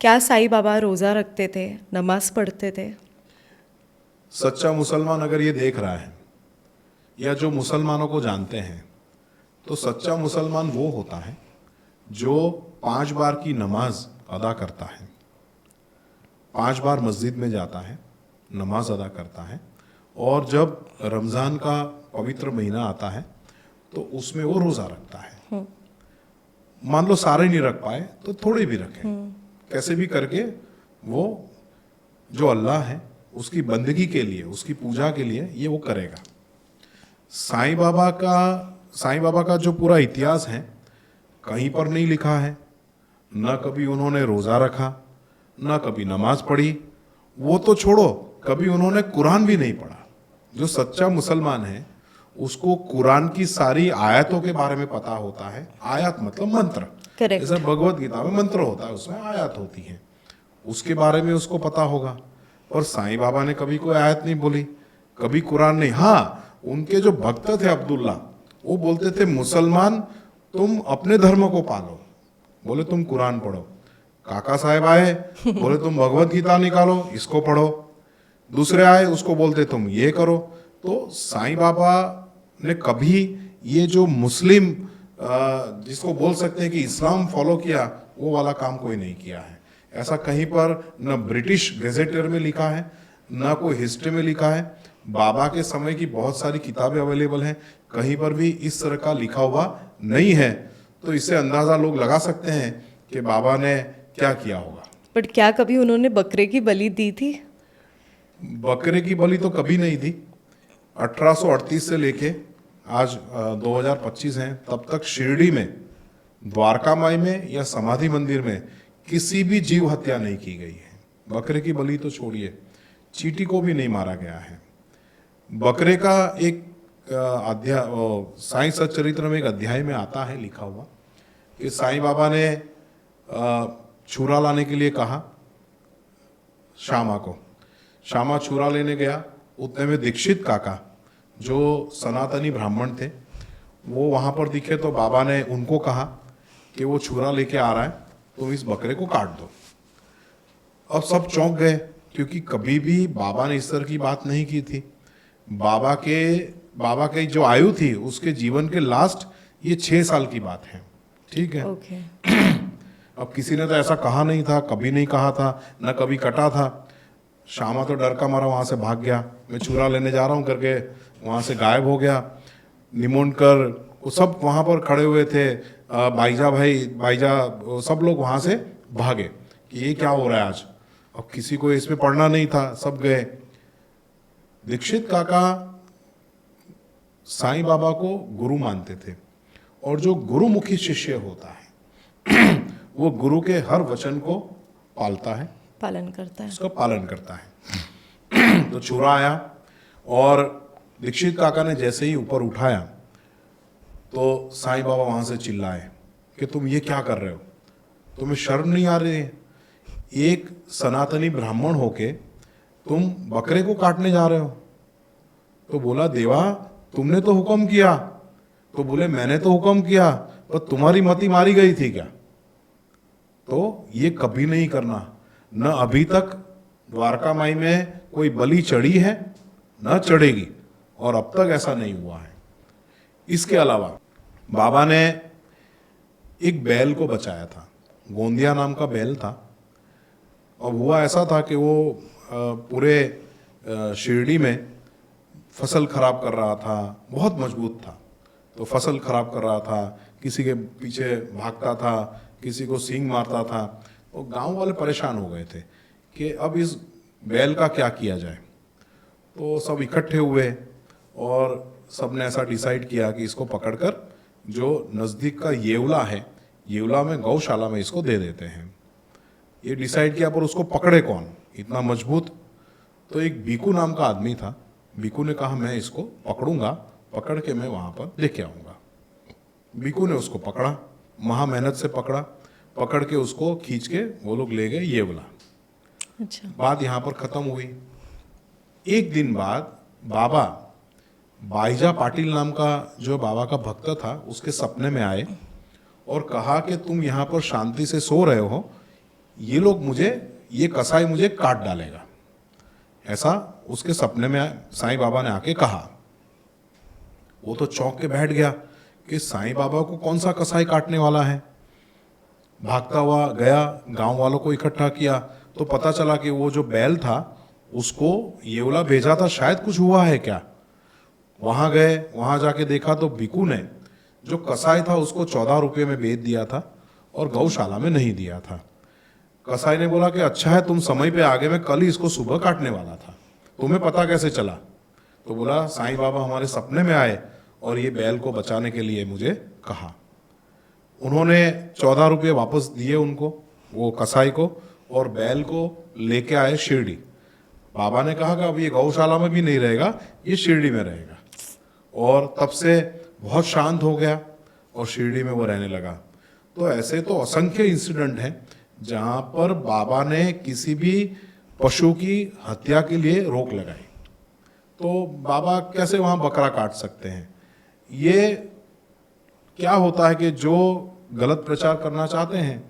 क्या साईं बाबा रोज़ा रखते थे, नमाज पढ़ते थे? सच्चा मुसलमान अगर ये देख रहा है या जो मुसलमानों को जानते हैं, तो सच्चा मुसलमान वो होता है जो 5 बार की नमाज अदा करता है, 5 बार मस्जिद में जाता है, नमाज अदा करता है, और जब रमज़ान का पवित्र महीना आता है तो उसमें वो रोज़ा रखता है। मान लो सारे नहीं रख पाए तो थोड़े भी रखें, कैसे भी करके वो जो अल्लाह है उसकी बंदगी के लिए, उसकी पूजा के लिए ये वो करेगा। साईं बाबा का जो पूरा इतिहास है कहीं पर नहीं लिखा है, न कभी उन्होंने रोज़ा रखा, न कभी नमाज पढ़ी, वो तो छोड़ो कभी उन्होंने कुरान भी नहीं पढ़ा। जो सच्चा मुसलमान है उसको कुरान की सारी आयतों के बारे में पता होता है। आयत मतलब मंत्र, Correct. जैसे भगवत गीता में मंत्र होता है उसमें आयत होती है, उसके बारे में उसको पता होगा। और साईं बाबा ने कभी कोई आयत नहीं बोली, कभी कुरान नहीं। हाँ, उनके जो भक्त थे अब्दुल्ला, वो बोलते थे मुसलमान तुम अपने धर्म को पालो, बोले तुम कुरान पढ़ो। काका साहब आए, बोले तुम भगवत गीता निकालो, इसको पढ़ो। दूसरे आए, उसको बोलते तुम ये करो। तो साईं बाबा ने कभी ये जो मुस्लिम जिसको बोल सकते हैं कि इस्लाम फॉलो किया, वो वाला काम कोई नहीं किया है। ऐसा कहीं पर न ब्रिटिश गेजेटर में लिखा है, न कोई हिस्ट्री में लिखा है। बाबा के समय की बहुत सारी किताबें अवेलेबल हैं, कहीं पर भी इस तरह का लिखा हुआ नहीं है। तो इससे अंदाजा लोग लगा सकते हैं कि बाबा ने क्या किया होगा। बट क्या कभी उन्होंने बकरे की बलि दी थी? बकरे की बलि तो कभी नहीं दी। 1838 से लेके आज 2025 हैं, तब तक शिरडी में, द्वारका माई में या समाधि मंदिर में किसी भी जीव हत्या नहीं की गई है। बकरे की बलि तो छोड़िए, चींटी को भी नहीं मारा गया है। बकरे का एक अध्याय साईं सच्चरित्र में एक अध्याय में आता है लिखा हुआ कि साईं बाबा ने छुरा लाने के लिए कहा श्यामा को। श्यामा छुरा लेने गया, उतने में दीक्षित काका जो सनातनी ब्राह्मण थे वो वहाँ पर दिखे, तो बाबा ने उनको कहा कि वो छुरा लेके आ रहा है, तुम इस बकरे को काट दो। अब सब चौंक गए, क्योंकि कभी भी बाबा ने इस तरह की बात नहीं की थी। बाबा के जो आयु थी उसके जीवन के लास्ट ये 6 साल की बात है, ठीक है। ओके। अब किसी ने तो ऐसा कहा नहीं था, कभी नहीं कहा था, न कभी कटा था। श्यामा तो डर का मारा वहाँ से भाग गया, मैं छुरा लेने जा रहा हूँ करके वहाँ से गायब हो गया। निमोनकर वो सब वहाँ पर खड़े हुए थे, भाईजा वो सब लोग वहाँ से भागे कि ये क्या हो रहा है आज। अब किसी को इसमें पढ़ना नहीं था, सब गए। दीक्षित काका साईं बाबा को गुरु मानते थे, और जो गुरुमुखी शिष्य होता है वो गुरु के हर वचन को पालता है, पालन करता है। उसका पालन करता है। तो छुरा आया और दीक्षित काका ने जैसे ही ऊपर उठाया तो साईं बाबा वहां से चिल्लाए कि तुम ये क्या कर रहे हो, तुम्हें शर्म नहीं आ रही है? एक सनातनी ब्राह्मण होके तुम बकरे को काटने जा रहे हो। तो बोला, देवा तुमने तो हुक्म किया। तो बोले, मैंने तो हुक्म किया, पर तुम्हारी मति मारी गई थी क्या? तो ये कभी नहीं करना। न अभी तक द्वारका माई में कोई बलि चढ़ी है, न चढ़ेगी, और अब तक ऐसा नहीं हुआ है। इसके अलावा बाबा ने एक बैल को बचाया था, गोंदिया नाम का बैल था। और हुआ ऐसा था कि वो पूरे शिरडी में फसल खराब कर रहा था, बहुत मजबूत था, तो फसल खराब कर रहा था, किसी के पीछे भागता था, किसी को सींग मारता था। तो गांव वाले परेशान हो गए थे कि अब इस बैल का क्या किया जाए। तो सब इकट्ठे हुए और सबने ऐसा डिसाइड किया कि इसको पकड़कर जो नज़दीक का येवला है, येवला में गौशाला में इसको दे देते हैं। ये डिसाइड किया, पर उसको पकड़े कौन, इतना मजबूत। तो एक बीकू नाम का आदमी था, बीकू ने कहा मैं इसको पकड़ूंगा, पकड़ के मैं वहाँ पर लेके आऊँगा। बीकू ने उसको पकड़ा, महा मेहनत से पकड़ा, पकड़ के उसको खींच के वो लोग ले गए येवला। अच्छा। बात यहाँ पर खत्म हुई। एक दिन बाद बाबा बाईजा पाटिल नाम का जो बाबा का भक्त था उसके सपने में आए और कहा कि तुम यहाँ पर शांति से सो रहे हो, ये कसाई मुझे काट डालेगा, ऐसा उसके सपने में साईं बाबा ने आके कहा। वो तो चौंक के बैठ गया कि साईं बाबा को कौन सा कसाई काटने वाला है। भागता हुआ गया, गांव वालों को इकट्ठा किया तो पता चला कि वो जो बैल था उसको ये वाला भेजा था, शायद कुछ हुआ है क्या। वहां गए, वहां जाके देखा तो भिखू ने जो कसाई था उसको 14 रुपये में बेच दिया था और गौशाला में नहीं दिया था। कसाई ने बोला कि अच्छा है तुम समय पे आ गए, मैं कल ही इसको सुबह काटने वाला था, तुम्हें पता कैसे चला। तो बोला साईं बाबा हमारे सपने में आए और ये बैल को बचाने के लिए मुझे कहा। उन्होंने 14 रुपये वापस दिए उनको, वो कसाई को, और बैल को लेके आए शिरडी। बाबा ने कहा कि अब ये गौशाला में भी नहीं रहेगा, ये शिरडी में रहेगा। और तब से बहुत शांत हो गया और शिरडी में वो रहने लगा। तो ऐसे तो असंख्य इंसिडेंट हैं जहां पर बाबा ने किसी भी पशु की हत्या के लिए रोक लगाई। तो बाबा कैसे वहां बकरा काट सकते हैं। ये क्या होता है कि जो गलत प्रचार करना चाहते हैं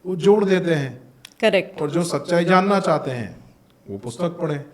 वो जोड़ देते हैं, करेक्ट। और जो सच्चाई जानना चाहते हैं वो पुस्तक पढ़ें।